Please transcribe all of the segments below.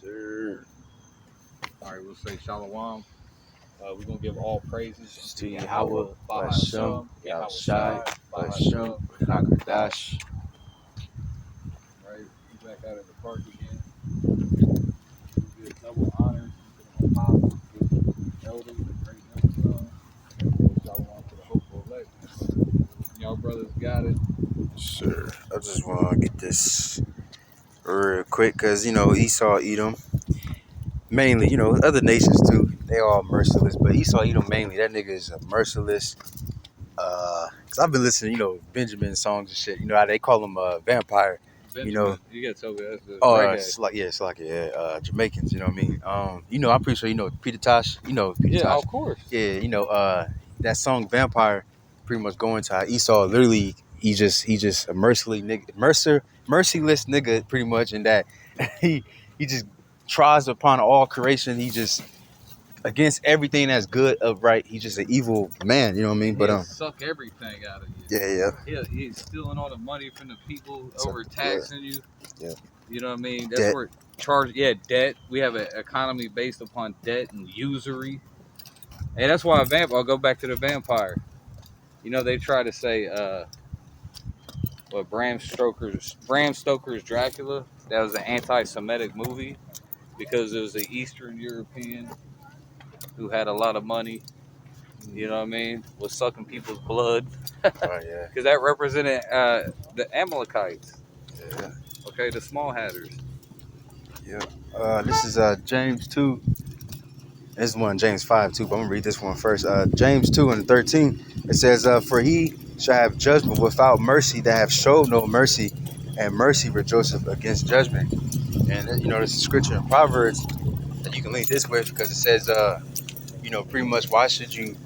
Sir. All right, we'll say Shalom. We're going to give all praises To to Yahweh, Yahweh, Bashem, Bahashem, Yahweh Yahushai, Shai, Bashem, Bahashem, Rakadash. right? We're back out at the park again. We give double honors to the apostles, the elders, the great millstone. Shalom to the hopeful elect. Y'all brothers got it. Sir. I just want to get this real quick because, Esau, Edom, mainly, other nations too, they all merciless, but Esau, Edom mainly, that nigga is a merciless. Because I've been listening, Benjamin songs and shit. You know how they call him a vampire. Benjamin, you got to tell me that's the Oh, reggae. it's like Jamaicans. You know what I mean? I'm pretty sure Peter Tosh. Peter Yeah, Tosh. of course. Yeah, that song "Vampire" pretty much going to how Esau literally he just a merciless nigga pretty much, in that he just tries upon all creation. He just against everything that's good, upright. He's just an evil man. You know what I mean? He'll suck everything out of you. He's stealing all the money from the people, overtaxing you. Yeah. You know what I mean? That's Debt. where debt. We have an economy based upon debt and usury. And that's why I'll go back to the vampire. They try to say Bram Stoker's Dracula, that was an anti-Semitic movie because it was an Eastern European who had a lot of money, you know what I mean, was sucking people's blood. Oh yeah. Because that represented the Amalekites, Yeah. okay, the small hatters. Yeah. This is James 2. This is one James 5 too, but I'm gonna read this one first. James 2 and 13. It says, "For he shall have judgment without mercy that have showed no mercy, and mercy rejoiceth against judgment." And this is scripture in Proverbs that you can link this with, because it says, pretty much, why should you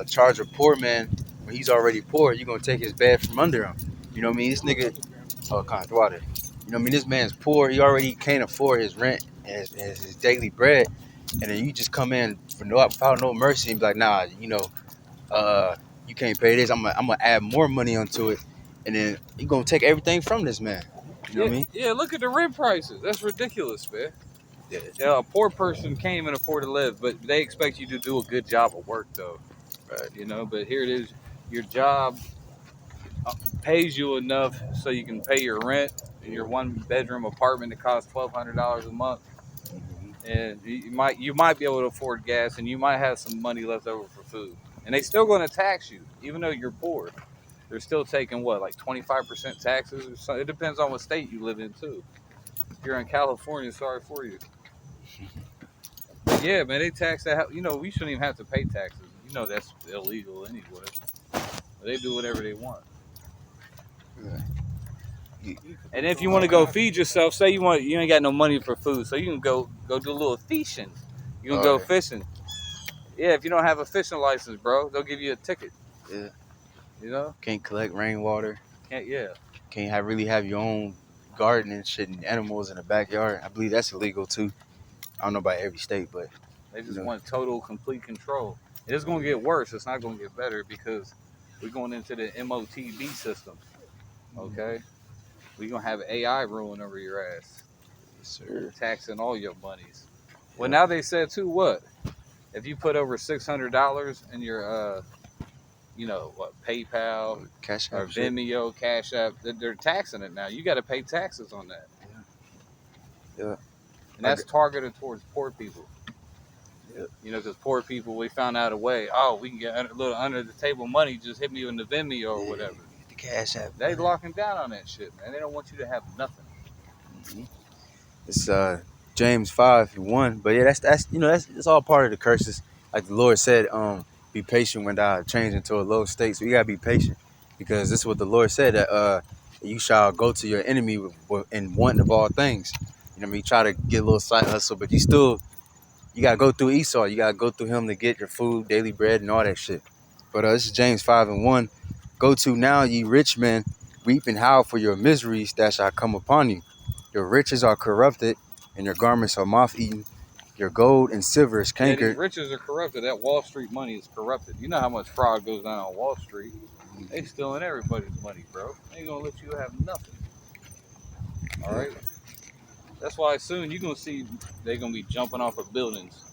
charge a poor man when he's already poor? You're gonna take his bed from under him. You know what I mean? This nigga, kind of water. You know what I mean? This man's poor. He already can't afford his rent and his daily bread, and then you just come in without no mercy and be like, nah, you can't pay this. I'm gonna add more money onto it, and then you gonna take everything from this man. You know what I mean? Yeah, look at the rent prices. That's ridiculous, man. Yeah. Yeah, a poor person can't even afford to live, but they expect you to do a good job of work, though. Right. But here it is. Your job pays you enough so you can pay your rent in your one-bedroom apartment that costs $1,200 a month, and you might be able to afford gas, and you might have some money left over for food, and they still going to tax you even though you're poor. They're still taking what, like 25% taxes or something. It depends on what state you live in too. If you're in California, sorry for you. But yeah, man, they tax that. We shouldn't even have to pay taxes. That's illegal anyway. But they do whatever they want. And if you want to go feed yourself, say you ain't got no money for food, so you can go do a little fishing. You can go fishing. Yeah, if you don't have a fishing license, bro, they'll give you a ticket. Yeah. Can't collect rainwater. Yeah. Can't really have your own garden and shit and animals in the backyard. I believe that's illegal too. I don't know about every state, but they just want total, complete control. It's going to get worse. It's not going to get better because we're going into the MOTB system. Okay, we're going to have AI ruling over your ass. Yes, sir. Taxing all your monies. Well, now they said too, what? If you put over $600 in your, PayPal, Cash App, or Vimeo, Cash App, they're taxing it now. You got to pay taxes on that. Yeah. And that's targeted towards poor people. Yeah. Because poor people, we found out a way. Oh, we can get a little under the table money. Just hit me in the Vimeo or whatever. The Cash App. They locking down on that shit, man. They don't want you to have nothing. Mm-hmm. It's James 5:1, but yeah, that's all part of the curses. Like the Lord said, be patient when thou change into a low state. So you gotta be patient, because this is what the Lord said, that you shall go to your enemy in want of all things. You know what I mean? Try to get a little side hustle, but you gotta go through Esau. You gotta go through him to get your food, daily bread, and all that shit. But this is James 5:1. Go to now, ye rich men, weep and howl for your miseries that shall come upon you. Your riches are corrupted, and your garments are moth-eaten. Your gold and silver is cankered. Yeah, these riches are corrupted. That Wall Street money is corrupted. You know how much fraud goes down on Wall Street. They stealing everybody's money, bro. They ain't gonna let you have nothing. All right. That's why soon you're gonna see they're gonna be jumping off of buildings.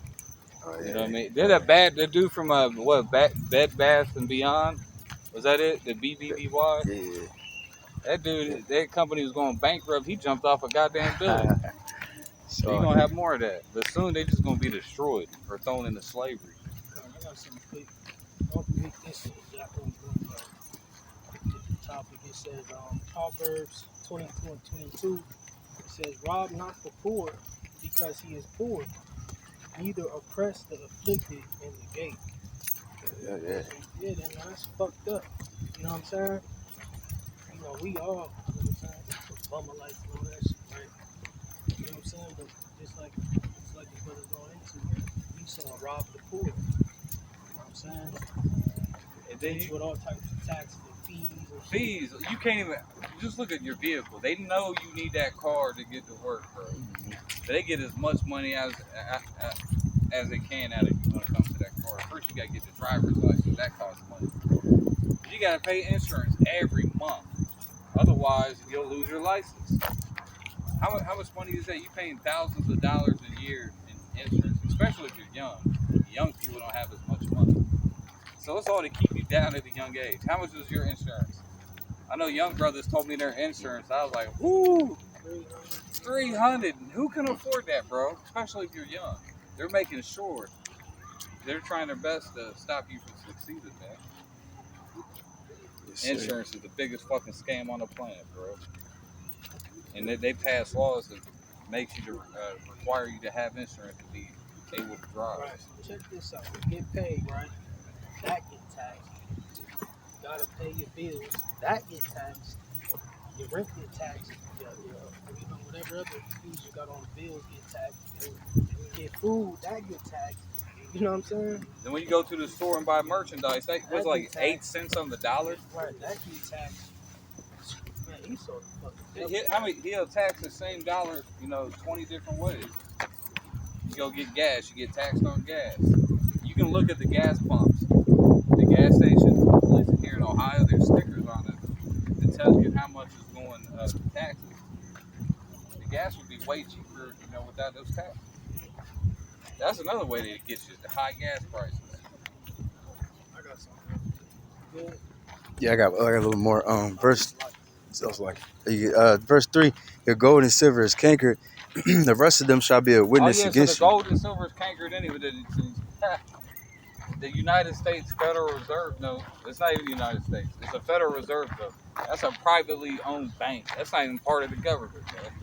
Oh, You yeah. know what I mean? They're that dude from Bed Bath and Beyond. Was that it? The BBBY? Yeah. That dude, that company was going bankrupt. He jumped off a goddamn building. So you're So, gonna have more of that. But soon they just gonna be destroyed or thrown into slavery. I got some quick. Don't forget this exactly the topic. It says Proverbs 22 and 22. It says, "Rob not the poor, because he is poor. Neither oppress the afflicted in the gate." yeah. Yeah, that's fucked up. You know what I'm saying? You know, we all, you know what I'm saying, bummer life and all that shit, right? You know what I'm saying? But it's like the brother's going into, we saw rob the poor. You know what I'm saying? And then With all types of taxes and fees and shit. fees, you can't even just look at your vehicle. They know you need that car to get to work, bro. They get as much money as they can out of you when it comes to that car. First, you gotta get the driver's license. That costs money. You gotta pay insurance every month. Otherwise, you'll lose your license. How much money is that? You paying thousands of dollars a year in insurance, especially if you're young. Young people don't have as much money. So it's all to keep you down at a young age. How much is your insurance? I know young brothers told me their insurance. I was like, whoo, 300. Who can afford that, bro? Especially if you're young. They're making sure. They're trying their best to stop you from succeeding, man. Yes, sir. Insurance is the biggest fucking scam on the planet, bro. And they pass laws that makes you to require you to have insurance to be able to drive. Right, so check this out. You get paid, right? That get taxed. You gotta pay your bills. That get taxed. Your rent get taxed. Whatever other fees you got on the bills get taxed. And you get food, that get taxed. You know what I'm saying? Then when you go to the store and buy merchandise, that was like 8 cents on the dollar. Right, that get taxed. Man, he's so fucking. How many? He'll tax the same dollar, 20 different ways. You go get gas, you get taxed on gas. You can look at the gas pumps, the gas stations. Listen, here in Ohio, there's stickers on it that tells you how much is going to taxes. The gas would be way cheaper, without those taxes. That's another way to get you the high gas prices. I got something. Good. Yeah, I got a little more. Verse. So it's like, verse 3. Your gold and silver is cankered. The rest of them shall be a witness against so the gold and silver is cankered anyway. The United States Federal Reserve note. It's not even the United States. It's a Federal Reserve note. That's a privately owned bank. That's not even part of the government, man.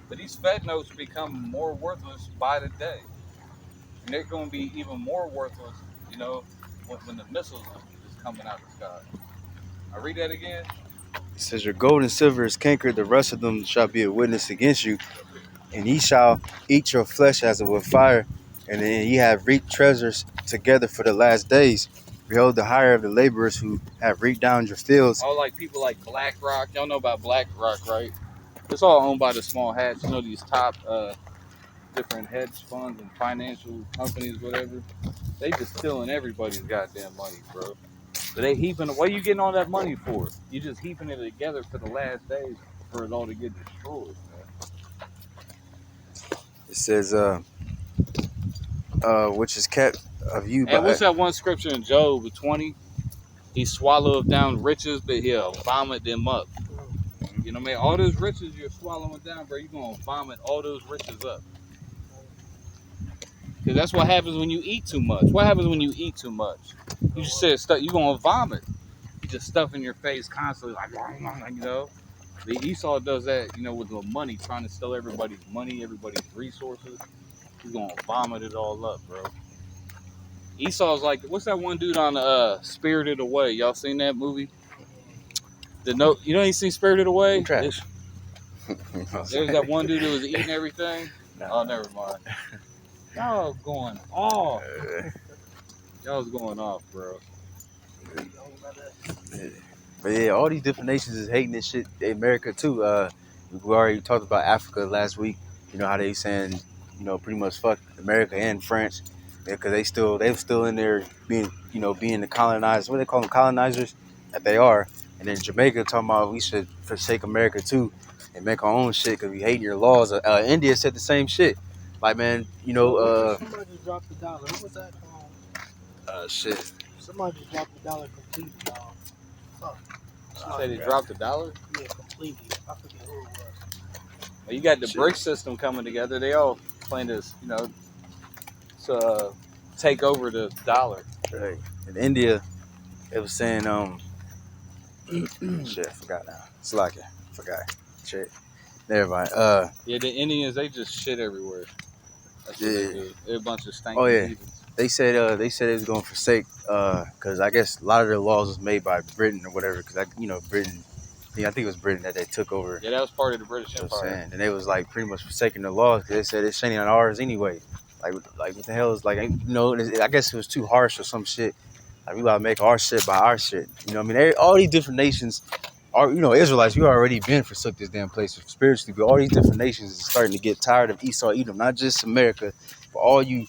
But these Fed notes become more worthless by the day. And they're going to be even more worthless, when the missiles is coming out of the sky. I read that again. It says, your gold and silver is cankered. The rest of them shall be a witness against you. And ye shall eat your flesh as with fire. And then ye have reaped treasures together for the last days. Behold, the hire of the laborers who have reaped down your fields. All like people like BlackRock. Y'all know about BlackRock, right? It's all owned by the small hats. These top different hedge funds and financial companies, whatever. They just stealing everybody's goddamn money, bro. But they heaping. What are you getting all that money for? You just heaping it together for the last days for it all to get destroyed, man. It says, which is kept of you. And what's that one scripture in Job 20? He swallowed down riches, but he'll vomit them up. You know what I mean? All those riches you're swallowing down, bro, you're going to vomit all those riches up. Because that's what happens when you eat too much. What happens when you eat too much? You just said stuff, you're going to vomit. You just stuff in your face constantly, The Esau does that, with the money, trying to steal everybody's money, everybody's resources. He's going to vomit it all up, bro. Esau's like, what's that one dude on Spirited Away? Y'all seen that movie? You seen Spirited Away? Trash. There's that one dude who was eating everything. Nah. Oh, never mind. Y'all going off. Y'all's going off, bro. But yeah, all these different nations is hating this shit. America too. We already talked about Africa last week. You know how they saying, pretty much fuck America and France, because they still in there being the colonized. What do they call them, colonizers? That they are. And then Jamaica talking about we should forsake America too. and make our own shit because we hating your laws. India said the same shit. Like, man, Somebody just dropped the dollar. Who was that? shit. Somebody just dropped the dollar completely, dog. Fuck. You say they dropped the dollar? Yeah, completely. I forget who it was. Well, you got the Shit. BRICS system coming together. They all plan to, to take over the dollar. Right. In India, it was saying, shit, I forgot now. It's like it. Forgot. Shit. Never mind. Yeah, the Indians, they just shit everywhere. That's what they do. They're a bunch of stanky Oh, yeah. heathens. They said it was going to forsake because I guess a lot of their laws was made by Britain or whatever because Britain. I think it was Britain that they took over. Yeah, that was part of the British You know what I'm Empire. saying? And they was like pretty much forsaking the laws because they said it's shitting on ours anyway. Like what the hell is like I guess it was too harsh or some shit. Like we gotta make our shit by our shit. You know what I mean? All these different nations are Israelites. We already been forsook this damn place spiritually, but all these different nations is starting to get tired of Esau Edom, not just America, but all you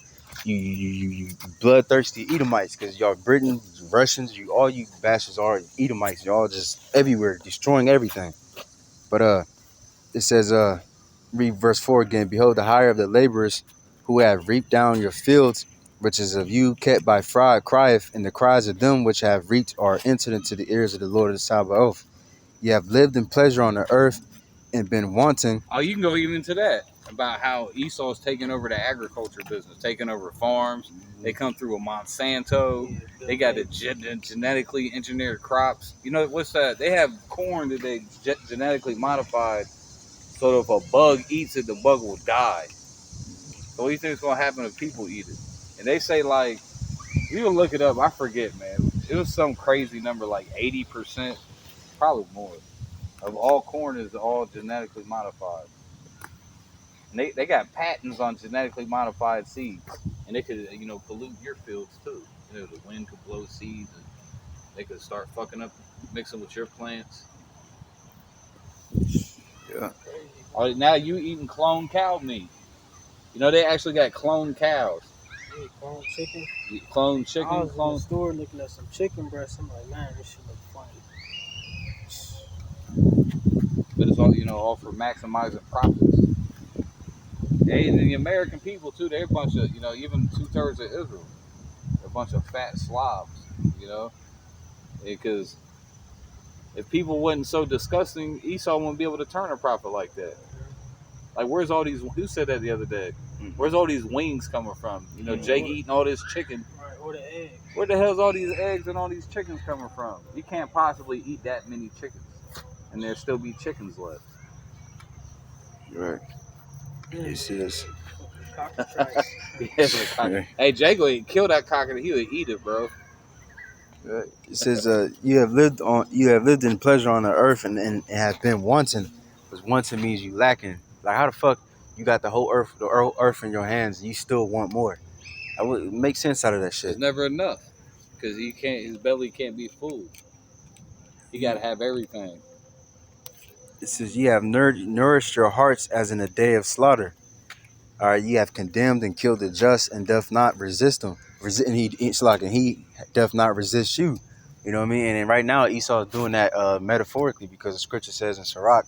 bloodthirsty Edomites, because y'all Britain, Russians, all you bastards are Edomites. Y'all just everywhere, destroying everything. But it says, read verse 4 again. Behold, the hire of the laborers who have reaped down your fields, which is of you kept by fraud, crieth, and the cries of them which have reaped are entered into the ears of the Lord of Sabaoth. Ye have lived in pleasure on the earth and been wanting. Oh, you can go even to that about how Esau's taking over the agriculture business, taking over farms. They come through with Monsanto. Yeah, They got the genetically engineered crops. You know what's that? They have corn that they genetically modified, so if a bug eats it, the bug will die. So what do you think is gonna happen if people eat it? And they say like, you can look it up. I forget, man. It was some crazy number, like 80%, probably more, of all corn is all genetically modified. And they got patents on genetically modified seeds, and they could pollute your fields too. The wind could blow seeds, and they could start fucking up, mixing with your plants. Yeah. Oh, now you eating clone cow meat. They actually got clone cows, Yeah, clone chicken. clone I chicken, was in the clone. store looking at some chicken breasts. I'm like, man, this shit look funny. But it's all for maximizing profits. Hey, and the American people too, they're a bunch of, even 2/3 of Israel, they're a bunch of fat slobs, because if people wasn't so disgusting, Esau wouldn't be able to turn a profit like that. Like, where's all these? Who said that the other day? Where's all these wings coming from? Jake eating all this chicken. Right, or the eggs. Where the hell's all these eggs and all these chickens coming from? You can't possibly eat that many chickens, and there still be chickens left. Right. You see this? Hey, Jake would kill that cock and he would eat it, bro. Right. It says, you have lived in pleasure on the earth and have been wanting. Because wanting means you lacking. Like how the fuck you got the whole earth in your hands and you still want more? I would make sense out of that shit. It's never enough because his belly can't be full. He got to have everything. It says, ye have nourished your hearts as in a day of slaughter. All right, ye have condemned and killed the just and doth not resist them. And he doth not resist you. You know what I mean? And then right now Esau is doing that metaphorically because the scripture says in Sirach,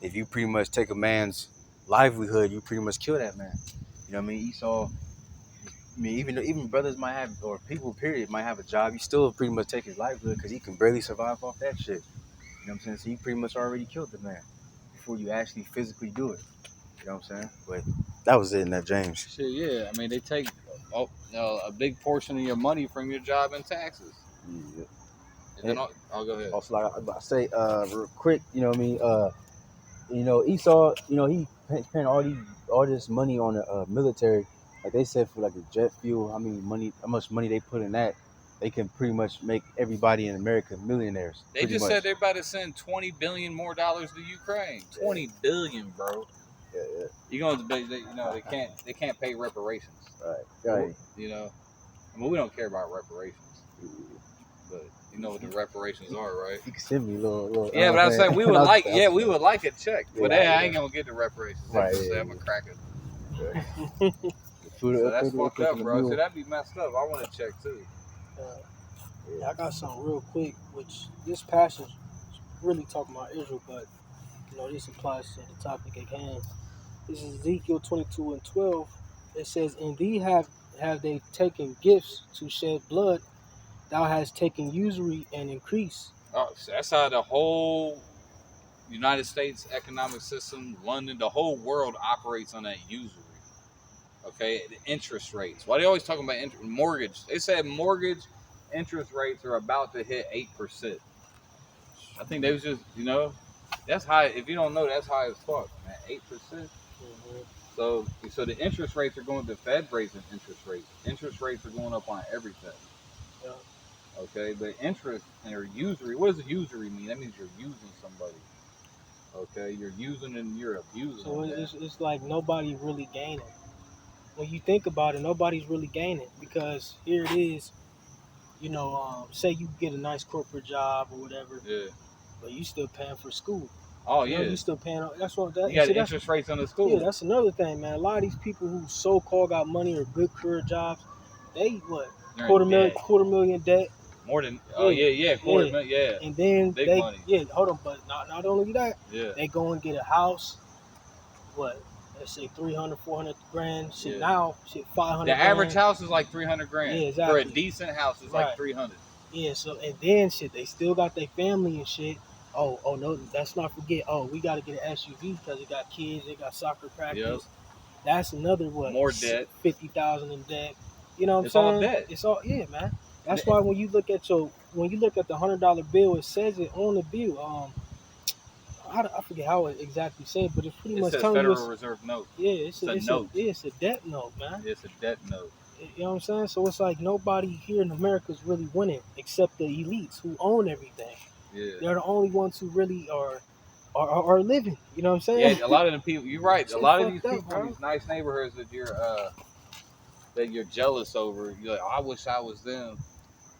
if you pretty much take a man's livelihood, you pretty much kill that man. You know what I mean? Esau, even brothers might have, or people period might have a job, you still pretty much take his livelihood because he can barely survive off that shit. You know what I'm saying? So you pretty much already killed the man before you actually physically do it. You know what I'm saying? But that was it in that James. Shit, yeah. I mean, they take a big portion of your money from your job and taxes. Yeah. And then I'll go ahead. Also, like I was about to say, real quick, you know what I mean? Esau, he spent all this money on the military. Like they said, for like the jet fuel, how much money they put in that, they can pretty much make everybody in America millionaires. They just said they're about to send $20 billion more to Ukraine. $20 billion, bro. Yeah. You're going to they can't pay reparations. Right. I mean, we don't care about reparations, but you know what the reparations are, right? You can send me a little. Yeah, but I was saying we would like a check, but I ain't gonna get the reparations. Right. I'm a cracker. Right. So that's fucked up, bro. So that'd be messed up. I want to check too. I got something real quick, which this passage is really talking about Israel, but this applies to the topic at hand. This is Ezekiel 22:12. It says, "In thee have they taken gifts to shed blood. Thou hast taken usury and increase." Oh, so that's how the whole United States economic system, London, the whole world operates on that usury. Okay, the interest rates. Why they always talking about mortgage? They said mortgage interest rates are about to hit 8%. I think they was just, that's high. If you don't know, that's high as fuck, man. 8%. Mhm. So the interest rates are going. The Fed raising interest rates. Interest rates are going up on everything. Yeah. Okay, but interest or usury. What does usury mean? That means you're using somebody. Okay, you're using and you're abusing So them. Man. it's like nobody really gaining. When you think about it, nobody's really gaining because here it is. Say you get a nice corporate job or whatever, Yeah. but you still paying for school. Oh You know, yeah. you still paying. That's what You got interest rates on the school. Yeah, that's another thing, man. A lot of these people who so-called got money or good career jobs, they what They're quarter in million, debt. quarter million debt, More than quarter million, yeah. and then Big they money. hold on, but not only that, Yeah. they go and get a house. What, let's say 300, 400 grand. Shit, Yeah. now shit 500. The average house is like 300 grand. Yeah, exactly. For a decent house, it's Right. like 300. Yeah, so and then shit, they still got their family and shit. Oh no, let's not forget. Oh, we got to get an SUV because they got kids, they got soccer practice. Yep. That's another More debt. 50,000 in debt. You know what It's I'm all saying? debt. It's all man. That's why when you look at the $100 bill, it says it on the bill. I forget how it exactly said, but it's pretty It much says telling Federal you Reserve note. it's a note. It's a debt note, man. It's a debt note. You know what I'm saying? So it's like nobody here in America is really winning except the elites who own everything. Yeah. They're the only ones who really are living. You know what I'm saying? Yeah, a lot of the people. You're right. A lot of these fucked up, people in bro. these nice neighborhoods that you're jealous over. You're like, oh, I wish I was them.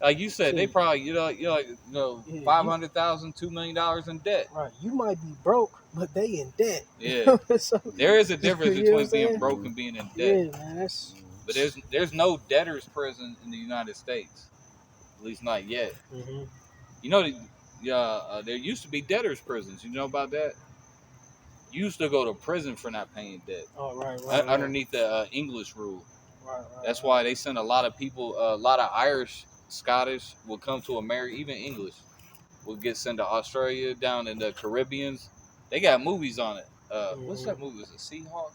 Like you said, they probably Yeah, $500,000, $2 million in debt. Right. You might be broke, but they in debt. Yeah. So, There is a difference you know what between I'm being saying? broke and being in debt. Yeah, man. That's But there's no debtor's prison in the United States, at least not yet. mhm. You know, there used to be debtor's prisons. You know about that? You used to go to prison for not paying debt. Oh, right. Underneath the English rule. Right. That's why they send a lot of people, a lot of Irish, Scottish will come to America, even English will get sent to Australia, down in the Caribbeans. They got movies on it. What's that movie? Was it Seahawk?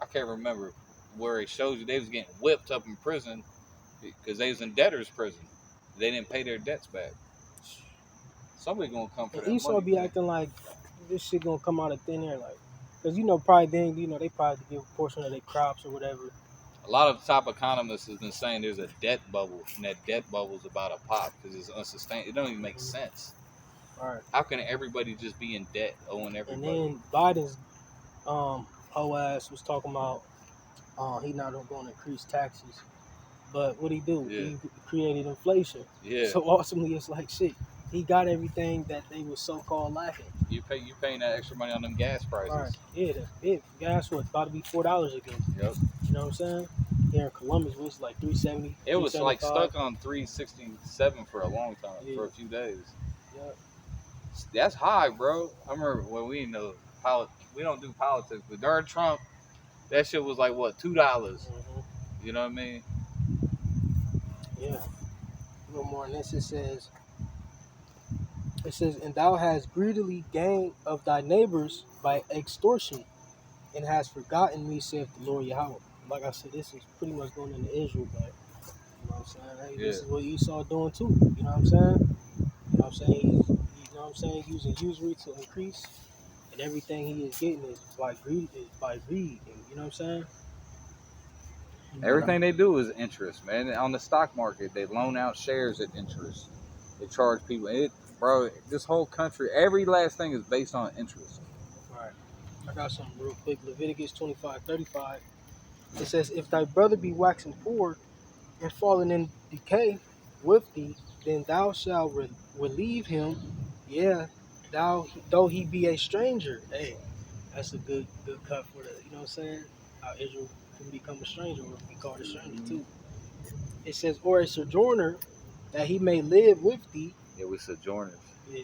I can't remember, where it shows you they was getting whipped up in prison because they was in debtor's prison. They didn't pay their debts back. Somebody gonna come for And that Esau money. be acting like this shit gonna come out of thin air, like, cause probably then they probably give a portion of their crops or whatever. A lot of top economists have been saying there's a debt bubble, and that debt bubble is about to pop because it's unsustainable. It don't even make sense. All right. How can everybody just be in debt, owing everybody? And then Biden's whole ass was talking about he not going to increase taxes, but what he do? Yeah. He created inflation. Yeah. So ultimately, it's like shit. He got everything that they were so called lacking. You paying that extra money on them gas prices. All right. Yeah, gas was about to be $4 again. Yep. You know what I'm saying? Here in Columbus, it was like $3.70. It was like stuck on $3.67 for a long time, for a few days. Yep. That's high, bro. I remember when we we don't do politics, but during Trump, that shit was like what, $2? Mm-hmm. You know what I mean? Yeah. A little more on this. It says, and thou hast greedily gained of thy neighbors by extortion, and hast forgotten me, saith the Lord Yahweh. Like I said, this is pretty much going into Israel, but you know what I'm saying? Hey, This is what Esau doing too. You know what I'm saying? You know what I'm saying? Using usury to increase, and everything he is getting is by greed. And, you know what I'm saying? Everything they do is interest, man. On the stock market, they loan out shares at interest. They charge people. Bro, this whole country, every last thing is based on interest. All right. I got something real quick. Leviticus 25:35. It says, if thy brother be waxing poor and fallen in decay with thee, then thou shalt relieve him. Yeah, though he be a stranger. Hey, that's a good cut for the, you know what I'm saying? How Israel can become a stranger or be called a stranger too. It says, or a sojourner, that he may live with thee. Yeah, we sojourners. Yeah.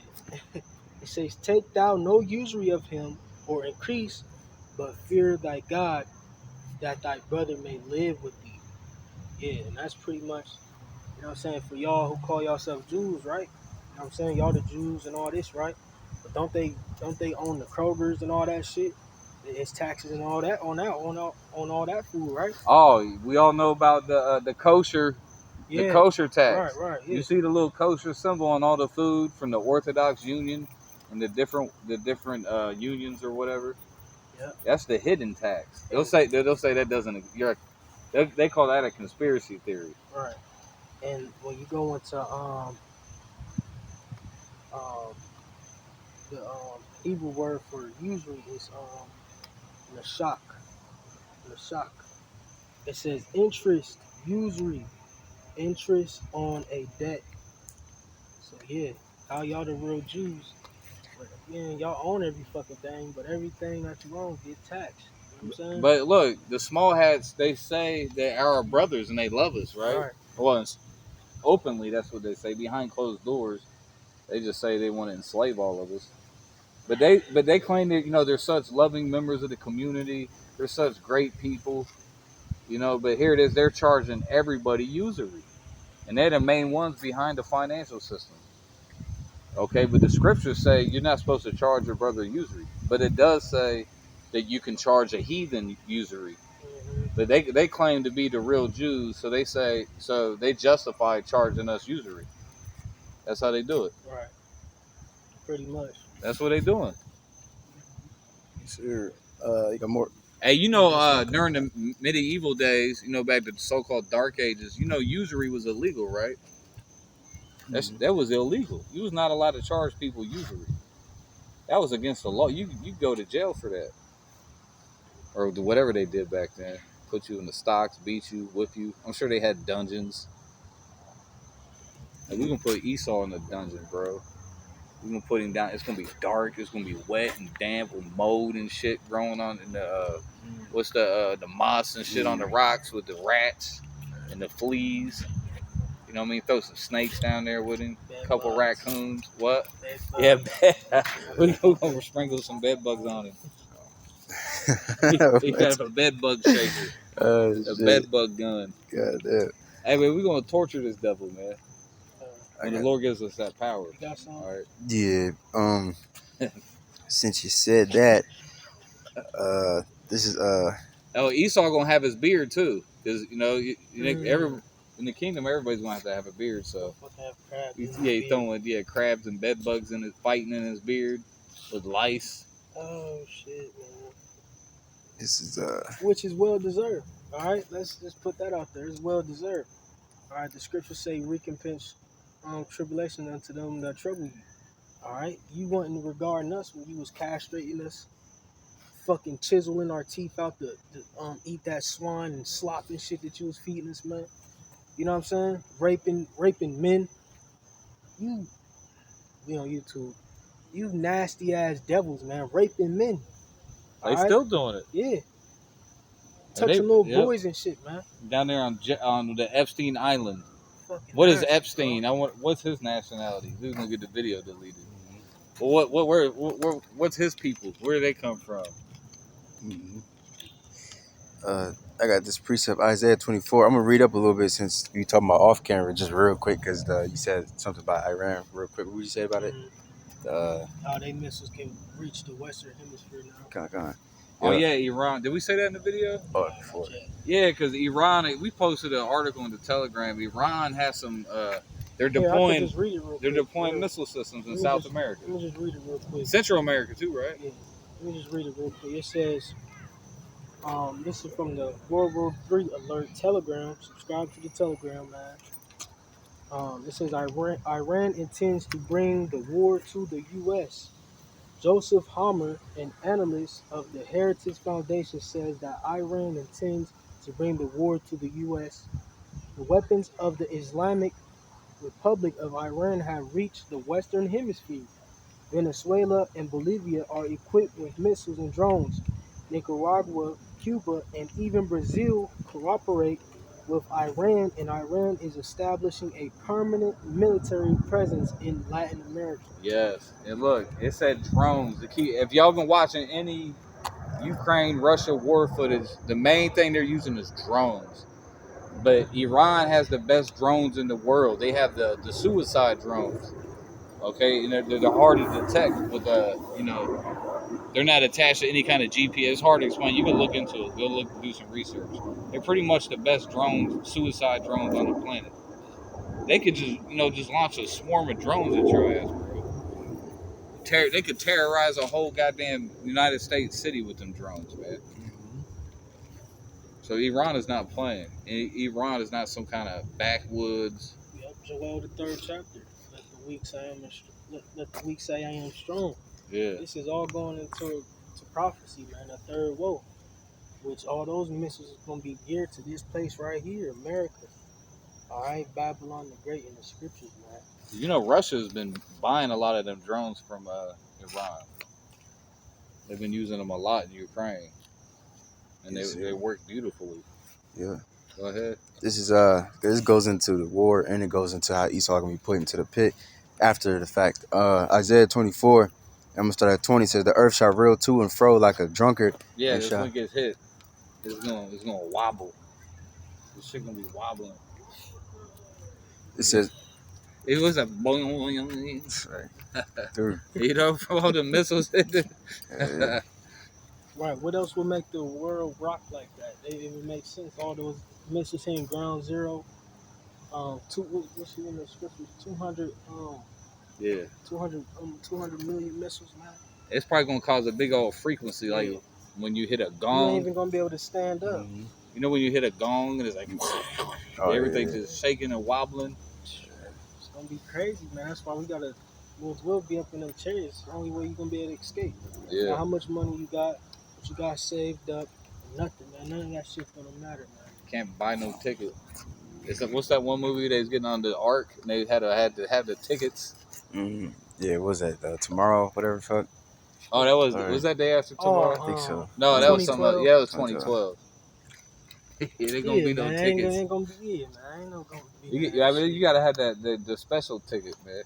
It says, "Take thou no usury of him or increase, but fear thy God, that thy brother may live with thee." Yeah, and that's pretty much, you know what I'm saying, for y'all who call yourselves Jews, right? You know what I'm saying? Y'all the Jews and all this, right? But don't they own the Krogers and all that shit? It's taxes and all that on all that food, right? Oh, we all know about the Yeah. kosher Right, tax. right, You yeah. see the little kosher symbol on all the food from the Orthodox Union and the different unions or whatever. Yeah. That's the hidden tax. And They'll say that doesn't. They call that a conspiracy theory. right. And when you go into um the Hebrew word for usury is nashak. Nashak. It says interest, usury, interest on a debt. So yeah, how y'all the real Jews? But again, y'all own every fucking thing, but everything that you own get taxed. You know what I'm saying? But look, the small hats, they say they are our brothers and they love us, right? Right. Well, openly, that's what they say. Behind closed doors, they just say they want to enslave all of us. But they claim that they're such loving members of the community. They're such great people, But here it is, they're charging everybody usury, and they're the main ones behind the financial system. Okay, but the scriptures say you're not supposed to charge your brother usury, but it does say that you can charge a heathen usury. Hmm. But they claim to be the real Jews, so they justify charging us usury. That's how they do it. Right. Pretty much. That's what they doing. Sure. You got more? Hey, Yes, sir. during the medieval days, back to the so-called Dark Ages, usury was illegal, right? Mhm. That was illegal. You was not allowed to charge people usury. That was against the law. You go to jail for that, or whatever they did back then. Put you in the stocks, beat you, whip you. I'm sure they had dungeons. Like, we can put Esau in the dungeon, bro. We gonna put him down. It's gonna be dark. It's gonna be wet and damp with mold and shit growing on in the what's the moss and shit on the rocks with the rats and the fleas. You know what I mean? Throw some snakes down there with him. Bed Couple bugs. raccoons. What? Bed Yeah, bugs. we're gonna sprinkle some bed bugs on him. He got a bed bug shaker, Oh a shit! bed bug gun. God damn. Hey man, we're gonna torture this devil, man. Uh, I When the got Lord gives us that power. you got some? All right. yeah. Since you said that, this is Oh, Esau gonna have his beard too, because Mm. in the kingdom everybody's gonna have to have a beard. So Motherfucker have crabs in his he's beard. throwing crabs and bed bugs in his fighting in his beard with lice. Oh shit, man. this is Which is well deserved. All right, let's just put that out there. It's well deserved. All right, the scriptures say recompense tribulation unto them that trouble you. All right, you wasn't regarding us when you was castrating us, fucking chiseling our teeth out to eat that swine and slop and shit that you was feeding us, man. You know what I'm saying? Raping men. You be on YouTube. You nasty ass devils, man. Raping men. All They right, still doing it, yeah. and they Touching little yep boys and shit, man. down there on the Epstein Island. Fucking What is nasty, bro. Epstein? What's his nationality? Who's gonna get the video deleted? mhm, Well, what's his people? Where do they come from? mhm. I got this precept Isaiah 24. I'm gonna read up a little bit since we talking about off camera, just real quick, because you said something about Iran, real quick. What did you say about it? Mm-hmm. Uh, How they missiles can reach the Western Hemisphere now. Con. Oh Yeah. yeah, Iran. Did we say that in the video? Oh, Not before. yet. Yeah, because Iran. We posted an article in the Telegram. Iran has some. They're Here, I could deploying. just read it real They're quick. deploying missile systems in Let me South just America, let me just read it real quick. Central America too, right? Yeah, let me just read it real quick. It says, this is from the World War III alert Telegram. Subscribe to the Telegram, man. It says Iran intends to bring the war to the U.S. Joseph Hammer, an analyst of the Heritage Foundation, says that Iran intends to bring the war to the U.S. The weapons of the Islamic Republic of Iran have reached the Western Hemisphere. Venezuela and Bolivia are equipped with missiles and drones. Nicaragua, Cuba, and even Brazil cooperate with Iran, and Iran is establishing a permanent military presence in Latin America. Yes, and look, it said drones. The key. If y'all been watching any Ukraine Russia war footage, the main thing they're using is drones. But Iran has the best drones in the world. They have the suicide drones. Okay, and they're hard to detect with they're not attached to any kind of GPS. It's hard to explain. You can look into it. Go look, do some research. They're pretty much the best drones, suicide drones on the planet. They could just launch a swarm of drones at your ass, bro. They could terrorize a whole goddamn United States city with them drones, man. So Iran is not playing. Iran is not some kind of backwoods. Yep, Joel the third chapter. Let the weak say I am. Let the weak say I am strong. Yeah. This is all going into prophecy, man. The third woe, which all those missiles is gonna be geared to this place right here, America. All right, Babylon the Great in the scriptures, man. You know, Russia's been buying a lot of them drones from Iran. They've been using them a lot in Ukraine, and they work beautifully. Yeah. Go ahead. This goes into the war, and it goes into how Esau gonna be put into the pit after the fact. Isaiah 24, I'm gonna start at 20. Says the earth shall reel to and fro like a drunkard. Yeah, and this shall, one gets hit. It's gonna wobble. This shit gonna be wobbling. it says It was a boing. dude, You know, from all the missiles hit it. Right. What else would make the world rock like that? It would make sense. All those missiles hitting ground zero. What's in the scriptures? 200. Yeah. 200 million missiles, man. It's probably gonna cause a big old frequency, like when you hit a You ain't gong. even gonna be able to stand up. mm-hmm. You know when you hit a gong and it's like everything's yeah. just shaking and wobbling. It's gonna be crazy, man. That's why we'll be up in them chairs. It's the only way you're gonna be able to escape. Yeah. Now, how much money you got, what you got saved up, nothing, man. None of that shit's gonna matter, man. Can't buy no ticket. What's that one movie they was getting on the ark and they had to have the tickets? Mm-hmm. Yeah, what was that? Tomorrow, whatever fuck. Oh, was that Day After Tomorrow? I think so. No, that was something else. Yeah, it was 2012. It gonna be no tickets. Ain't gonna be man. Ain't no gonna be. You gotta have the special ticket, man.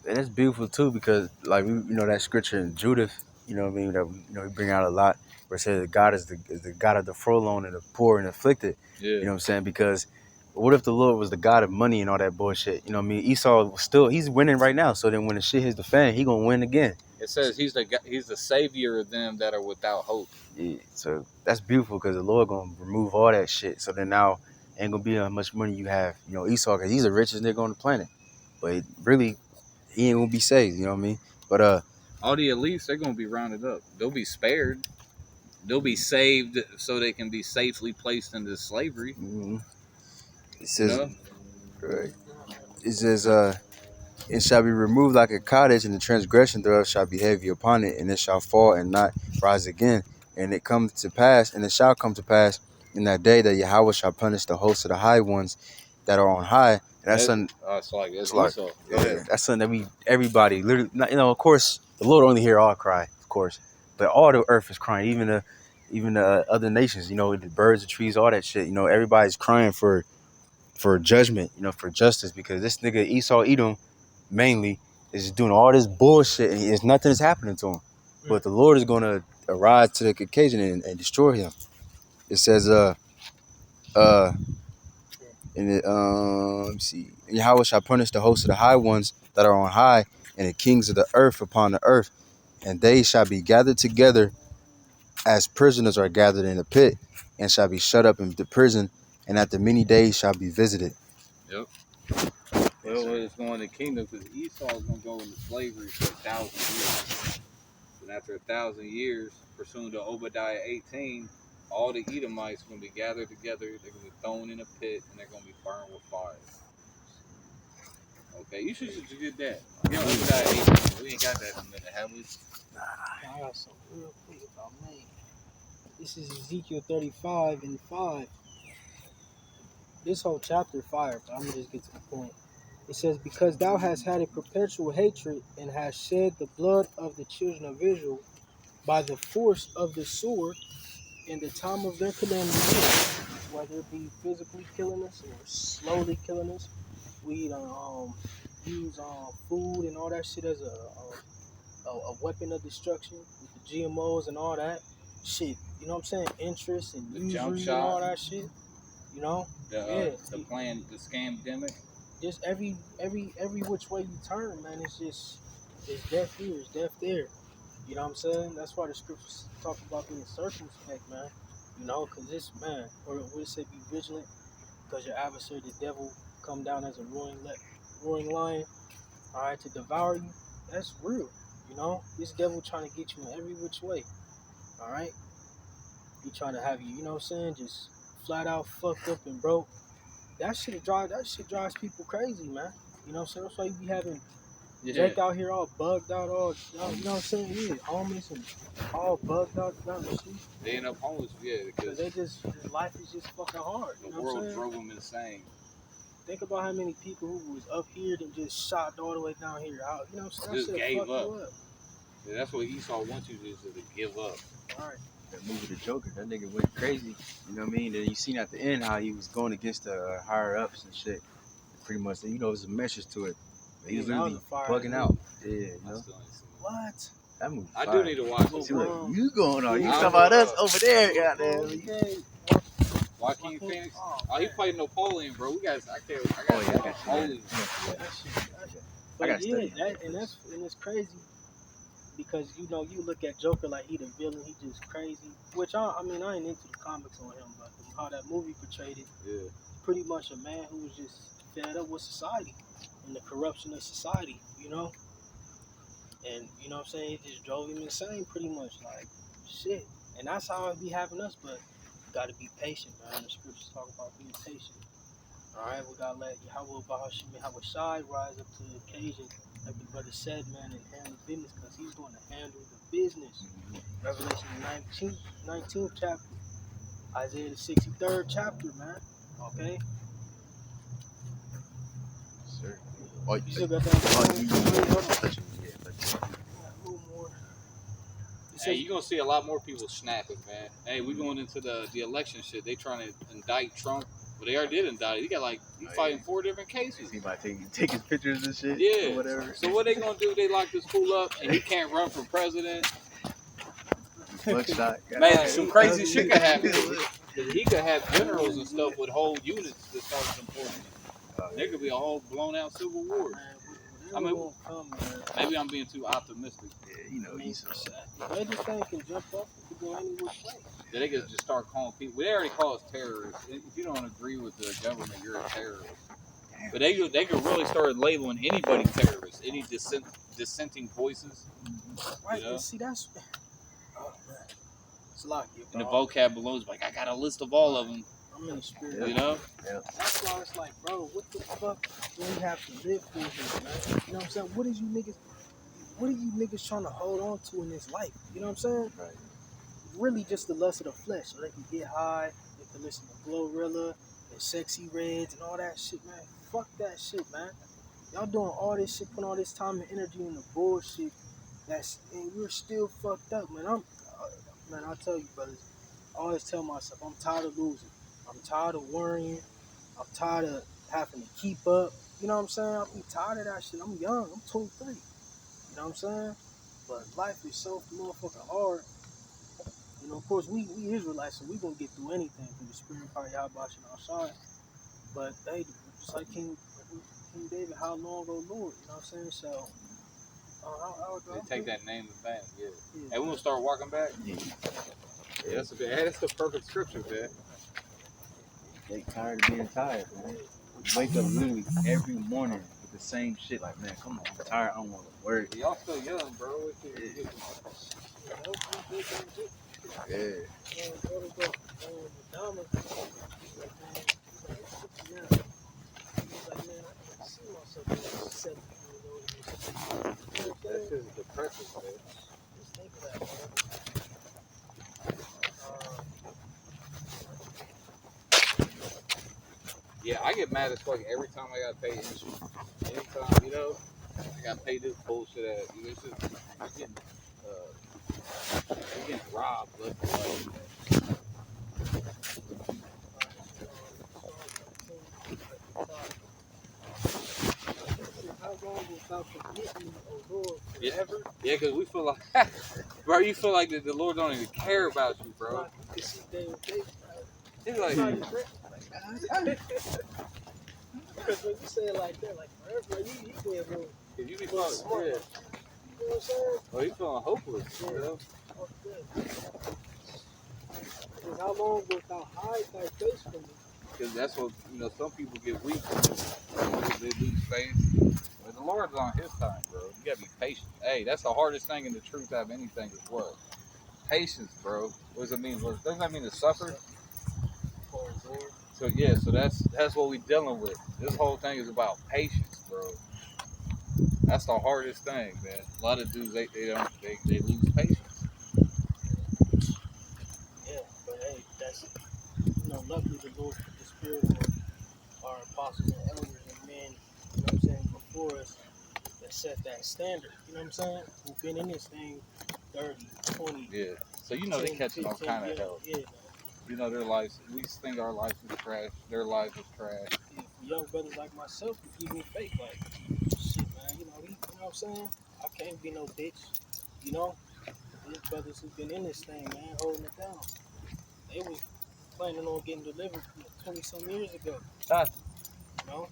And it's beautiful too because like that scripture in Judith, you know what I mean, that we bring out a lot where it says that God is the God of the forlorn and the poor and afflicted. Yeah. You know what I'm saying? Because what if the Lord was the God of money and all that bullshit? You know what I mean? Esau he's winning right now. So then when the shit hits the fan, he gonna win again. It says he's the savior of them that are without hope. Yeah, so that's beautiful because the Lord gonna remove all that shit. So then now ain't gonna be how much money you have. Esau, because he's the richest nigga on the planet, but really he ain't gonna be saved. You know what I mean? But all the elites, they're gonna be rounded up. They'll be spared. They'll be saved so they can be safely placed into slavery. Mm-hmm. It says, right. It says, it shall be removed like a cottage, and the transgression thereof shall be heavy upon it, and it shall fall and not rise again. And it shall come to pass in that day that Yahweh shall punish the host of the high ones that are on high. And that's something. It's like That's something that everybody literally. Of course, the Lord only hear our cry, of course, but all the earth is crying, even the other nations. The birds, the trees, all that shit. Everybody's crying for judgment. For justice, because this nigga Esau Edom mainly is doing all this bullshit and nothing is happening to him. But the Lord is going to arise to the occasion and destroy him. It says, let me see. Yahweh shall punish the host of the high ones that are on high, and the kings of the earth upon the earth, and they shall be gathered together as prisoners are gathered in a pit, and shall be shut up in the prison, and after many days shall be visited. Yep. Well, it's going to kingdom because Esau is going to go into slavery for 1,000 years. And after 1,000 years, pursuant to Obadiah 18, all the Edomites are going to be gathered together. They're going to be thrown in a pit, and they're going to be burned with fire. Okay, you should get that. Obadiah 18. We ain't got that in a minute, have we? I got something real quick about man. This is Ezekiel 35 and 5. This whole chapter fire, but I'm gonna just get to the point. It says, because thou hast had a perpetual hatred and hast shed the blood of the children of Israel by the force of the sword in the time of their calamity, whether it be physically killing us or slowly killing us. We use food and all that shit as a weapon of destruction with the GMOs and all that shit. You know what I'm saying? Interest and The jump usury and all shot, that shit. You know? the plan, the scamdemic. Just every which way you turn, man, it's death here, it's death there. You know what I'm saying? That's why the scriptures talk about being circumspect, man. You know, because this man, or what it say, be vigilant, because your adversary, the devil, come down as a roaring lion, all right, to devour you. That's real. You know, this devil trying to get you in every which way. All right, he trying to have you, you know what I'm saying, just flat out fucked up and broke. That shit drives people crazy, man. You know what I'm saying? That's why you be having Yeah. Jake out here all bugged out, all you know what I'm saying? Yeah, homeless and all bugged out down the street. They end up homeless, yeah, Because because life is just fucking hard. the You know what I'm world saying? drove them insane. Think about how many people who was up here and just shot all the way down here out. You know what I'm saying? Just That shit gave fuck you up. up. Yeah, that's what Esau wants you to do, is to give up. All right. That movie, The Joker, that nigga went crazy. You know what I mean? Then you seen at the end how he was going against the higher ups and shit. Pretty much, you know, there's a message to it. He was Yeah, that was literally a fire bugging movie. out. Yeah, you I know, still ain't seen it. What? that movie. I fire. do need to watch Well, it. See what wow. you going on? You Yeah. talking about us over there, goddamn. Okay. Joaquin Phoenix. Oh, Oh, he man. played Napoleon, bro. I got Oh yeah, I got you. Napoleon. Yeah. That shit. I gotta But yeah, study. and it's crazy because you know you look at Joker like he the villain, he just crazy. Which I mean I ain't into the comics on him, but how that movie portrayed it, Yeah. pretty much a man who was just fed up with society and the corruption of society, you know. And you know what I'm saying, it just drove him insane, pretty much like shit. And that's how it be having us, but you gotta be patient, man. The scriptures talk about being patient. All right, we gotta let Yahweh Bahashim rise up to the occasion, like the brother said, man, and handle business, because he's going to handle the business. Revelation 19th chapter, Isaiah the 63rd chapter, man. Okay, Sir. Oh, you still got that? A little more. Hey, you gonna see a lot more people snapping, man. Hey, we going into the election shit. They trying to indict Trump, but they already did indict. He fighting 4 different cases. He might take his pictures and shit. Yeah. Or whatever. So what they gonna do? They lock this fool up, and he can't run for president. Buckshot. Man, some crazy shit could happen. He could have generals and stuff with whole units that start supporting him. There could be a whole blown out civil war. I mean, maybe I'm being too optimistic. Yeah, you know, he's Anything can jump up. It can go any which way. Yeah, they could just start calling people. They already call us terrorists. If you don't agree with the government, you're a terrorist. But they could really start labeling anybody terrorist. Any dissenting voices. Right, You know? and see, that's... Oh, man. It's locked. And the vocab below is like, I got a list of all of them. I'm in the spirit. You know? That's why it's like, bro, what the fuck do we have to live for here, man? You know what I'm saying? What are you niggas trying to hold on to in this life? You know what I'm saying? Right. really just the lust of the flesh. So they can get high, they can listen to Glorilla and Sexy Reds and all that shit, man. Fuck that shit, man. Y'all doing all this shit, putting all this time and energy in the bullshit. And you're still fucked up, man. Man, I tell you, brothers, I always tell myself, I'm tired of losing. I'm tired of worrying. I'm tired of having to keep up. You know what I'm saying? I'm tired of that shit. I'm young. I'm 23. You know what I'm saying? But life is so motherfucking hard. You know, of course, we Israelites, so we gonna get through anything through the spirit of Yahweh and outside. But hey, just like King David, how long, oh Lord? You know what I'm saying? So, They take that name in vain, yeah. hey, we gonna start walking back. Yeah. That's the perfect scripture, man. They tired of being tired, man. Wake up literally every morning with the same shit. Like, man, come on, I'm tired. I don't want to work. Y'all still young, bro. Yeah. That's just depression, man. Yeah, I get mad as fuck every time I gotta pay insurance. Anytime, you know, I gotta pay this bullshit at you. It's just you're getting robbed left and right. trust me, oh Lord, Yeah. forever. Yeah, because we feel like, bro, you feel like the Lord don't even care about you, bro. Right, you can see day with day. He's Like, like, because when you say it like that, like forever, you being real, if you be real feeling, smart. yeah, You know what I'm saying? well, you feeling hopeless, you know? Oh, yeah. Because how long wilt thou hide thy face from me? Because that's what, some people get weak. They lose faith. But the Lord's on his time, bro. You gotta be patient. Hey, that's the hardest thing in the truth out of anything is what? Patience, bro. What does it mean? Doesn't that mean to suffer? Oh, Lord. So yeah, so that's what we dealing with. This whole thing is about patience, bro. That's the hardest thing, man. A lot of dudes they lose patience. Yeah, but hey, that's, luckily the Lord put the spirit on our apostles and elders and men, before us that set that standard. You know what I'm saying? Who've been in this thing 30, 20, Yeah. So they 10, catching all 15 kind of years. hell. Yeah, man. Their lives. We think our lives is trash. Their lives is trash. Yeah, for young brothers like myself, who give me faith, like, shit, man, you know what I'm saying? I can't be no bitch, you know? These brothers who've been in this thing, man, holding it down. They was planning on getting delivered 20 some years ago, Ah, you know?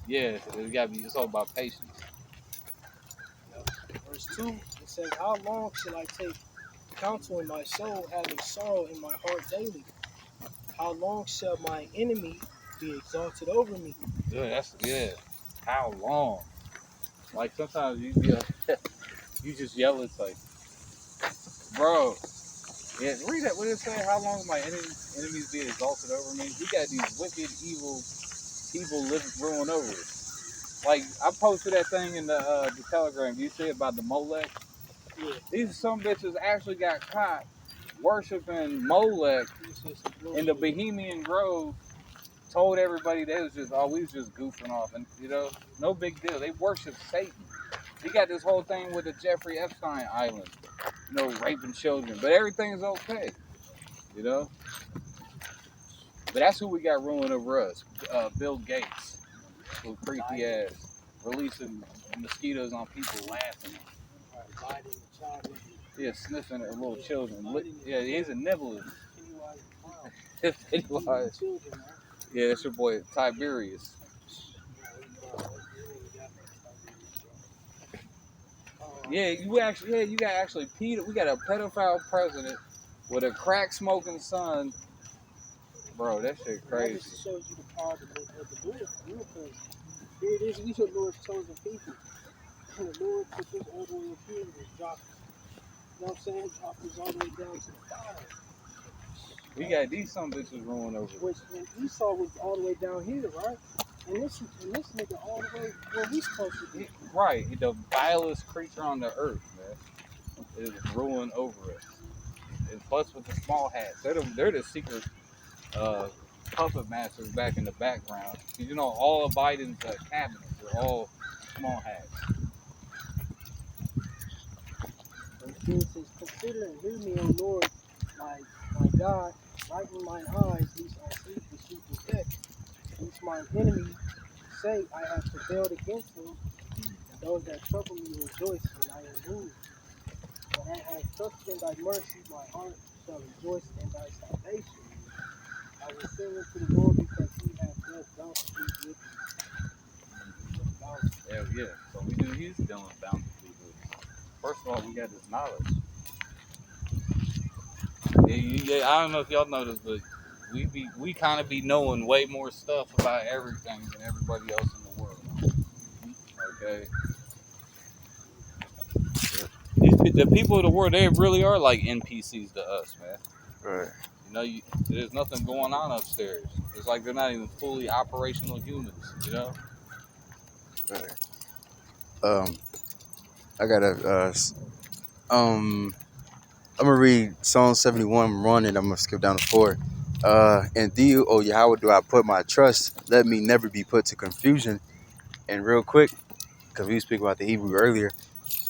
yeah, it's all about patience. Verse 2, it says, how long shall I take counsel in my soul, having sorrow in my heart daily? How long shall my enemy be exalted over me? Yeah. How long? Like sometimes you be you just yell. It's like, bro, yeah. Read that. What did it say? How long my enemies be exalted over me? We got these wicked, evil people living, ruling over us. Like I posted that thing in the Telegram. You see about the Molech? Yeah, These some bitches actually got caught worshiping Molech this is some in the bullshit. Bohemian Grove. Told everybody they was just we was just goofing off, and no big deal. They worship Satan. He got this whole thing with the Jeffrey Epstein Island, raping children, but everything's okay, you know. But that's who we got ruling over us, Bill Gates, little creepy ass, releasing mosquitoes on people, laughing. Right, Biden, the child, Yeah, sniffing at little children. Biden, Yeah, he's a nibbler. Pennywise, Pennywise. children, man. Yeah, that's your boy Tiberius. Yeah, you got actually Peter. We got a pedophile president with a crack smoking son. Bro, that shit That crazy. just shows you the power of the Lord, because here it is, we the Lord's chosen people. And the Lord put this order in here and dropped, you know what I'm saying? Dropped this all the way down to the bottom. We got these some bitches rolling over. Which, and Esau was all the way down here, right? And this nigga all the way where we supposed to be. Right, the vilest creature on the earth, man, is ruling over us. And plus with the small hats, they're the secret puppet masters back in the background. All of Biden's cabinets are all small hats. And it says, consider and hear me, O Lord, my God, lighten mine eyes, lest I sleep the sleeping death. Lest mine enemy say, I have prevailed against him, and those that trouble me rejoice when I am moved. When I have trusted in thy mercy, my heart shall rejoice in thy salvation. I will sing unto the Lord because he hath dealt bountifully with me. Hell yeah. So we do his dealing bountifully with us. First of all, we got this knowledge. Yeah, I don't know if y'all noticed, but we kind of be knowing way more stuff about everything than everybody else in the world. Okay. The people of the world, they really are like NPCs to us, man. Right. There's nothing going on upstairs. It's like they're not even fully operational humans, Right. I gotta I'm gonna read Psalm 71 1 and I'm gonna skip down to 4. In thee, O Yahweh, do I put my trust. Let me never be put to confusion. And real quick, because we speak about the Hebrew earlier,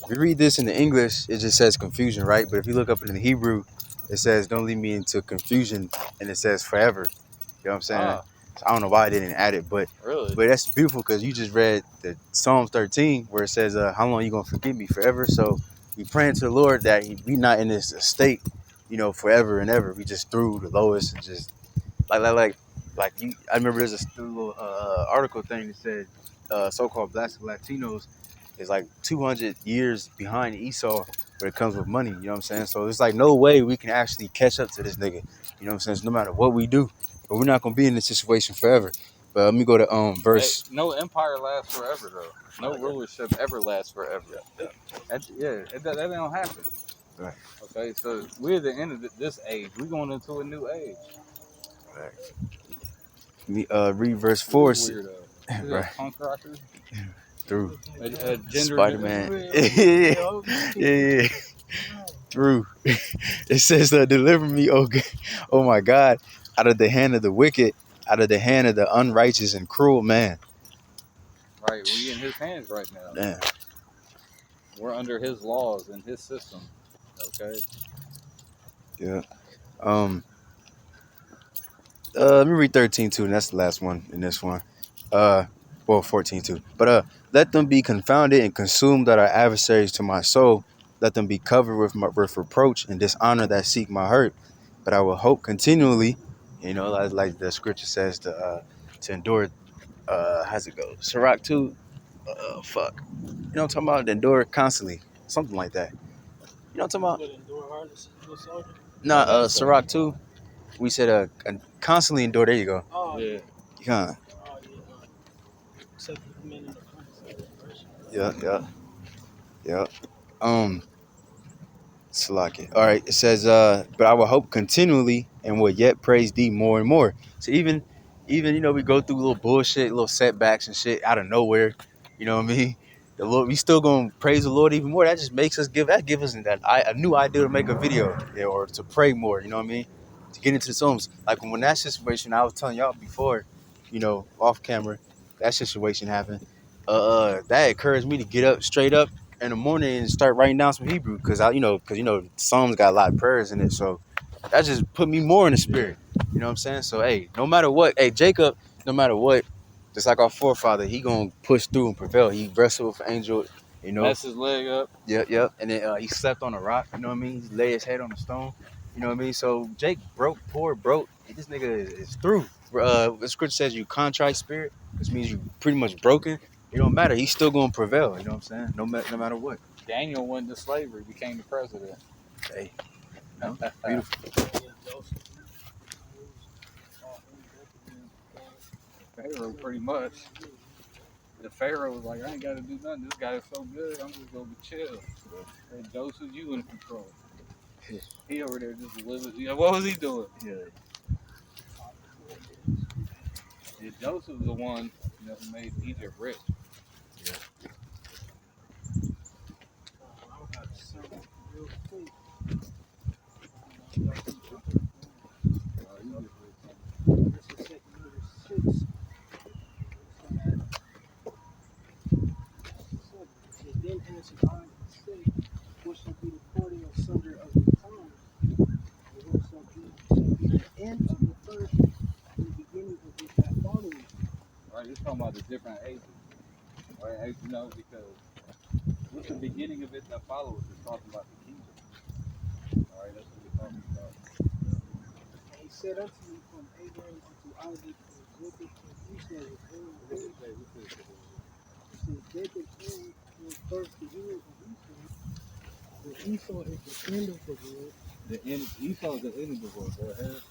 if you read this in the English, it just says confusion, right? But if you look up in the Hebrew, it says don't lead me into confusion, and it says forever. You know what I'm saying? So I don't know why I didn't add it, but Really? that's beautiful because you just read the Psalms 13 where it says, "How long you gonna forgive me forever?" So we praying to the Lord that we not in this state, forever and ever. We just through the lowest and just like you. I remember there's a little article thing that said so-called Black Latinos is like 200 years behind Esau when it comes with money. You know what I'm saying? So it's like no way we can actually catch up to this nigga. You know what I'm saying? So no matter what we do, but we're not gonna be in this situation forever. But let me go to Hey, verse. no empire lasts forever though. No rulership ever lasts forever. That don't happen. Right. Okay, so we're at the end of this age. We're going into a new age. Right. Let me read verse Who 4. is weirdo? Is that Right. a punk rocker? Through A gender Spider-Man. Yeah, Yeah. Through. It says, "Deliver me, oh my God, out of the hand of the wicked, out of the hand of the unrighteous and cruel man." Right, we in his hands right now. Damn. We're under his laws and his system. Okay. Yeah. Let me read 13 too, and that's the last one in this one. Well, 14 too. But let them be confounded and consumed that are adversaries to my soul. Let them be covered with reproach and dishonor that seek my hurt. But I will hope continually. Like the scripture says to endure. How's it go? Sirach 2. Fuck. You know what I'm talking about? To endure constantly, something like that. You know what I'm talking about? But endure hardness is a good soldier. Nah, That's Sirach 2. We said constantly endure. There you go. Oh yeah. yeah. Yeah. Oh yeah. Except for the men in the front. Yeah. Yeah. Yeah. Um, Salaki. All right. It says, but I will hope continually and will yet praise thee more and more. So even we go through little bullshit, little setbacks and shit out of nowhere. You know what I mean? The Lord, we still gonna praise the Lord even more. That just makes us give us a new idea to make a video, yeah, or to pray more. You know what I mean? To get into the Psalms. Like when that situation I was telling y'all before, off camera, that situation happened. That encouraged me to get up straight up in the morning and start writing down some Hebrew because Psalms got a lot of prayers in it. So that just put me more in the spirit. You know what I'm saying? So hey, no matter what, hey Jacob, no matter what, just like our forefather, he gonna push through and prevail. He wrestled with an angel. You know, Mess his leg up. yep. And then he slept on a rock. You know what I mean? He lay his head on a stone. You know what I mean? So Jake broke. This nigga is through. The scripture says you contrite spirit, which means you pretty much broken. It don't matter. He's still gonna prevail. You know what I'm saying? No matter what. Daniel went to slavery, became the president. Hey, beautiful. Yeah, Joseph. Pharaoh, pretty much. The Pharaoh was like, I ain't got to do nothing. This guy is so good. I'm just gonna chill. Hey, Joseph, you in control. He over there just living. What was he doing? Yeah. Yeah, Joseph's the one who made Egypt rich. I got something real quick. This is 2 Peter 6. Then answered I and said, what shall be the parting asunder of the times? And what shall be the end of the first and the beginning of it that follows? Right, he's talking about the different ages. Right, because what's the beginning of it that follows? It's talking about the kingdom. All right, that's what we're talking about. And he said unto me, from Abraham unto Isaac and Jacob and Esau was born. He said, Jacob was first the beginning of Esau, but Esau is the end of the world, Esau is the end of the world. Go ahead.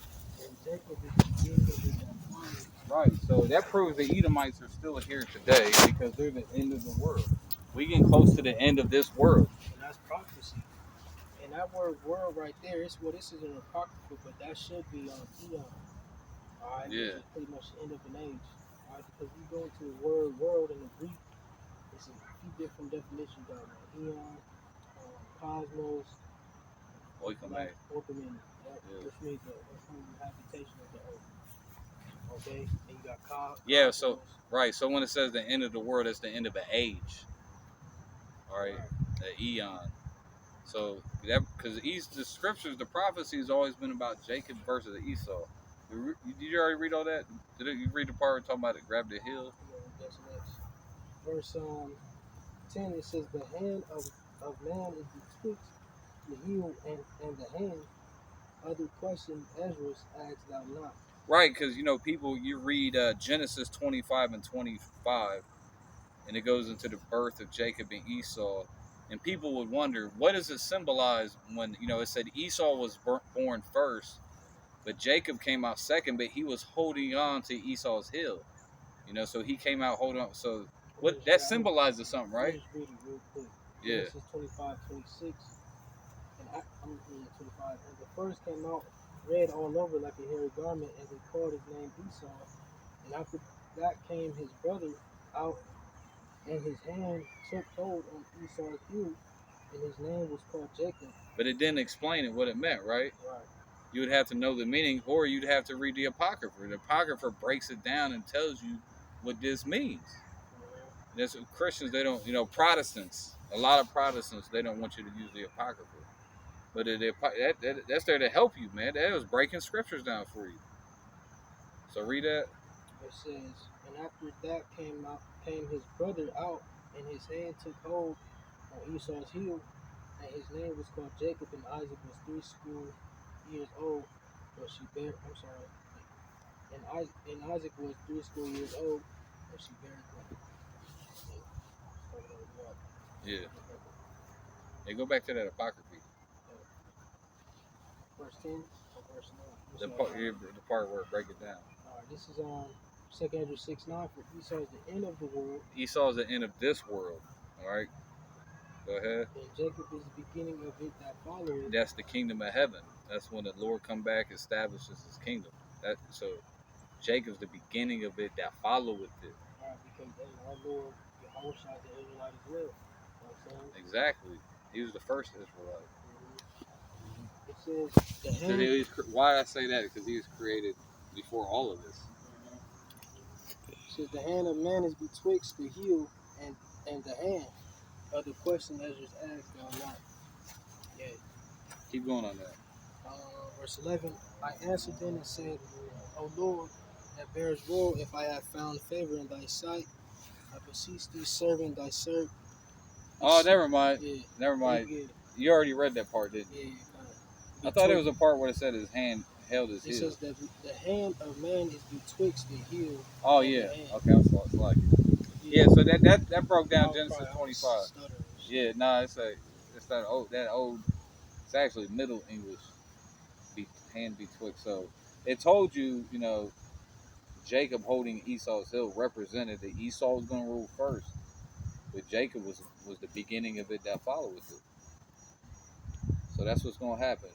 and Jacob is the beginning of it that follows. Right, so that proves the Edomites are still here today because they're the end of the world. We getting close to the end of this world. And that's prophecy. And that word world right there, this is an apocryphal, but that should be on eon. Alright, Yeah. it's pretty much the end of an age. Alright, because you go into the word world in the Greek, it's a few different definitions down there. Eon, cosmos, Oikome. opening, Yeah. which means the habitation of the earth. Okay, and you got Yeah, so right, so when it says the end of the world, it's the end of an age. All right, the eon. So that because the scriptures, the prophecy has always been about Jacob versus Esau. Did you already read all that? You read the part where talking about it? Grab the hill. That's next. Verse 10, it says, the hand of man is betwixt the heel and the hand. Other question Ezra asked thou not. Right, because people, you read Genesis 25 and 25, and it goes into the birth of Jacob and Esau, and people would wonder, what does it symbolize when it said Esau was born first, but Jacob came out second, but he was holding on to Esau's heel, so he came out holding on. So what that symbolizes something, right? Just read it real quick. Yeah. Genesis 25, 26. I'm reading 25. And the first came out red all over like a hairy garment, and they called his name Esau. And after that came his brother out, and his hand took hold on Esau's heel, and his name was called Jacob. But it didn't explain it what it meant, right? Right. You would have to know the meaning, or you'd have to read the Apocrypha. The Apocrypha breaks it down and tells you what this means. That's what Christians, they don't, Protestants, a lot of Protestants, they don't want you to use the Apocrypha. But that's there to help you, man. That was breaking scriptures down for you. So read that. It says, and after that came his brother out, and his hand took hold on Esau's heel, and his name was called Jacob, and Isaac was 30 years old, but she bare. I'm sorry. And Isaac was 30 years old, but she buried him. Yeah. Hey, go back to that Apocrypha. Verse 10 or verse 9? The part where it break it down. Alright, this is on 2 Ezra 6:9. For Esau is the end of the world. Esau is the end of this world. All right. Go ahead. And Jacob is the beginning of it that followeth. That's the kingdom of heaven. That's when the Lord come back, establishes his kingdom. So Jacob's the beginning of it that followeth it. Alright, because our Lord, Yahweh is the Israelite as well. You know what I'm saying? Exactly. He was the first Israelite. It says the hand. Why I say that? Because he was created before all of this. It says the hand of man is betwixt the heel and the hand. The question Ezra asked or not. Yeah. Keep going on that. Verse 11. I answered then and said, O Lord, that bears woe, if I have found favor in thy sight, I beseech thee, serving thy servant. Oh, never mind. Yeah. Never mind. Yeah. You already read that part, didn't you? Yeah. I thought it was a part where it said his hand held his heel. It says that the hand of man is betwixt the heel. Oh yeah. Okay, I'm like it. Yeah. So that broke down Genesis 25. Yeah. Nah, it's that old. It's actually Middle English. Hand betwixt. So it told you, Jacob holding Esau's heel represented that Esau was going to rule first, but Jacob was the beginning of it that followed with it. So that's what's going to happen.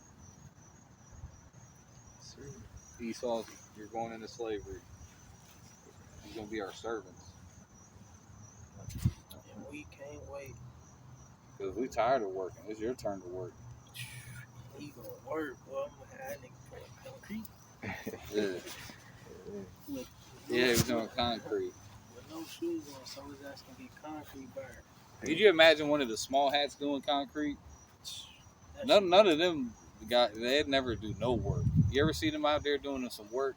Esau, you're going into slavery. He's going to be our servants. And we can't wait. Because we tired of working. It's your turn to work. He gonna work, boy. I'm gonna have that nigga playing concrete. Yeah. Yeah, he's doing concrete. With no shoes on, so his ass gonna get concrete burned. Did you imagine one of the small hats doing concrete? None of them guys, they'd never do no work. You ever see them out there doing some work?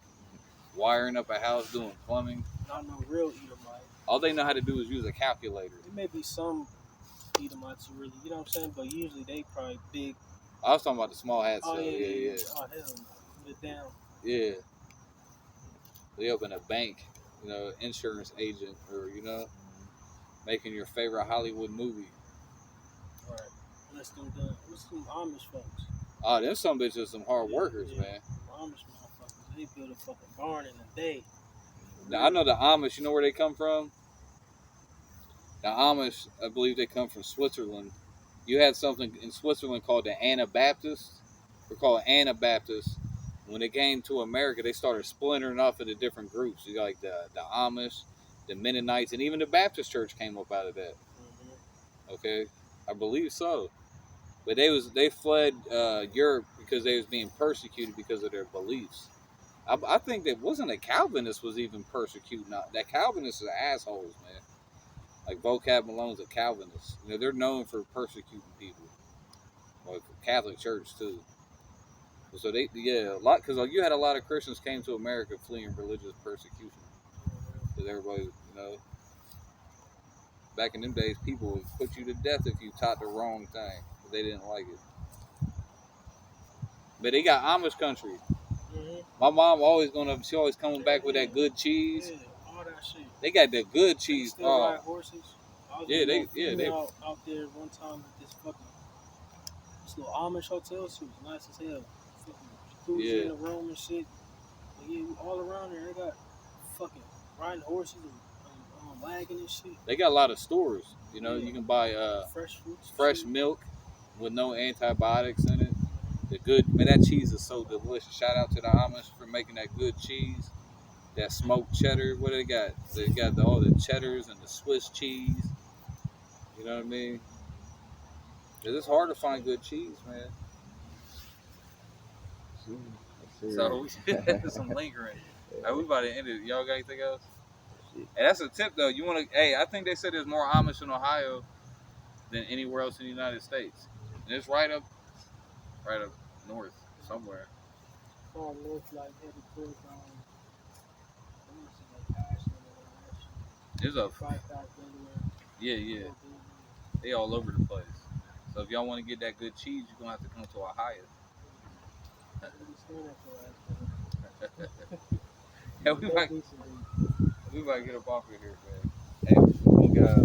Wiring up a house, doing plumbing? Not no real Edomite. All they know how to do is use a calculator. There may be some Edomites who really, you know what I'm saying? But usually they probably big. I was talking about the small hats. Oh, yeah. Oh, hell no. Put it down. Yeah. They open a bank, insurance agent, or, making your favorite Hollywood movie. Right. Let's them Amish folks. Oh, them some bitches are some hard workers, man. Amish motherfuckers, they build a fucking barn in a day. Now, I know the Amish, you know where they come from? The Amish, I believe they come from Switzerland. You had something in Switzerland called the Anabaptists. They're called Anabaptists. When they came to America, they started splintering off into different groups. You got like the Amish, the Mennonites, and even the Baptist church came up out of that. Mm-hmm. Okay, I believe so. But they fled Europe because they was being persecuted because of their beliefs. I think that wasn't a Calvinist was even persecuting. That Calvinists are assholes, man. Like Vocab Malone's a Calvinist. They're known for persecuting people. Like Catholic Church too. So a lot, because you had a lot of Christians came to America fleeing religious persecution. Because everybody, back in them days, people would put you to death if you taught the wrong thing. But they didn't like it. But they got Amish country. Mhm. My mom she always coming back with that good cheese. Yeah, all that shit. They got the good They cheese. still ride horses. I was Yeah, with they- no yeah, they- female out there one time at this little Amish hotel. She was nice as hell. Fucking jacuzzi Yeah. in the room and shit. But yeah, all around there they got fucking riding horses and wagon and shit. They got a lot of stores. Yeah. You can buy Fresh fruits. and fresh shit. milk with no antibiotics in it. The good man, that cheese is so delicious. Shout out to the Amish for making that good cheese. That smoked cheddar. What they got? They got all the cheddars and the Swiss cheese. You know what I mean? 'Cause it's hard to find good cheese, man. So some lingering. We about to end it. Y'all got anything else? Shit. Hey, that's a tip though. You want to? Hey, I think they said there's more Amish in Ohio than anywhere else in the United States, and it's right up north somewhere. Far north, like headed towards I want to say like Ashland or that shit. There's a 5,000 Delaware. yeah. They all over the place. So if y'all want to get that good cheese, you're gonna have to come to Ohio. Yeah, we might get up off of here, man. Hey, we're gonna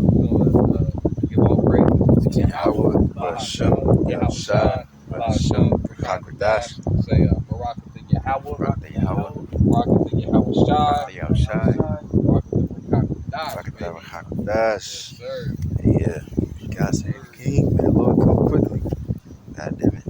give all praise to Yahweh, Bashem, Yahushua, Bashem, Hakodash, say Barak to Yahweh, Barak the Yahweh, Barak to Yahushua, the Yahushai, Barak to Barak the Hakodash. Hakodash. Yes, sir. Yeah, God save the King. May the Lord come quickly. God damn.